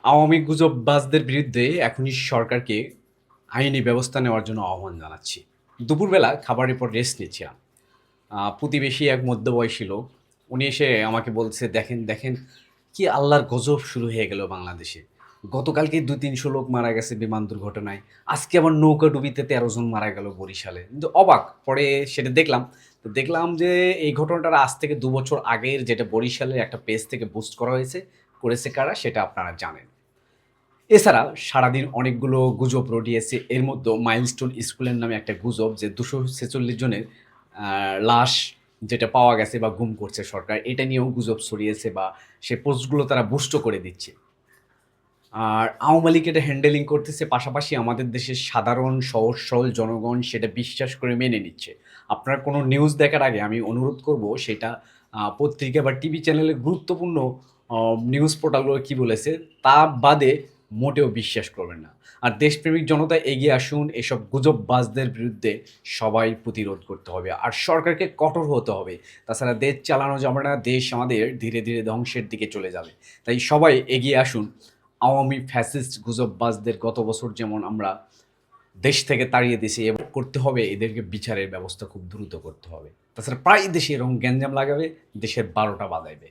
আওয়ামী গুজববাজদের বিরুদ্ধে এখনই সরকারকে আইনি ব্যবস্থা নেওয়ার জন্য আহ্বান জানাচ্ছি। দুপুরবেলা খাবারের পর রেস্ট নিচ্ছিলাম। প্রতিবেশী এক মধ্যবয়সী লোক, উনি এসে আমাকে বলছে, "দেখেন, দেখেন কি আল্লাহর গজব শুরু হয়ে গেল বাংলাদেশে। গতকালকেই ২-৩০০ লোক মারা গেছে বিমান দুর্ঘটনায়। আজকে আবার নৌকাডুবিতে ১৩ জন মারা গেল বরিশালে।" কিন্তু অবাক! পরে সেটা দেখলাম। তো দেখলাম যে এই ঘটনাটা আজ থেকে ২ বছর আগের, যেটা বরিশালের একটা পেজ থেকে বুস্ট করা হয়েছে। করেছে কারা সেটা আপনারা জানেন। এছাড়া সারাদিন অনেকগুলো গুজব রটিয়েছে। এর মধ্যেও মাইলস্টোন স্কুলের নামে একটা গুজব যে ২৪৬ জনের আ লাশ যেটা পাওয়া গেছে বা গুম করছে সরকার, এটা নিয়েও গুজব ছড়িয়েছে বা সে পোস্টগুলো তারা বুস্টও করে দিচ্ছে। আর আওয়ামী লীগ এটা হ্যান্ডেলিং করতেছে, পাশাপাশি আমাদের দেশের সাধারণ সহজ সরল জনগণ সেটা বিশ্বাস করে মেনে নিচ্ছে। আপনার কোনো নিউজ দেখার আগে আমি অনুরোধ করব সেটা পত্রিকা বা টিভি চ্যানেলের গুরুত্বপূর্ণ অ নিউজ পোর্টালগুলো কি বলেছে তা বাদে মোটেও বিশ্বাস করবেন না। আর দেশপ্রেমিক জনতা এগিয়ে আসুন, এসব গুজববাজদের বিরুদ্ধে সবাই প্রতিরোধ করতে হবে। আর সরকারকে কঠোর হতে হবে। তাছাড়া দেশ চালানো যাবে না, দেশ আমাদের ধীরে, ধীরে ধ্বংসের দিকে চলে যাবে। তাই সবাই এগিয়ে আসুন। আওয়ামী ফ্যাসিস্ট গুজববাজদের গত বছর যেমন আমরা দেশ থেকে তাড়িয়ে দিছি, এবং করতে হবে এদেরকে বিচারের ব্যবস্থা খুব দ্রুত করতে হবে। তাছাড়া প্রায় দেশে এরকম গ্যাঞ্জাম লাগাবে, দেশের ১২টা বাজাইবে।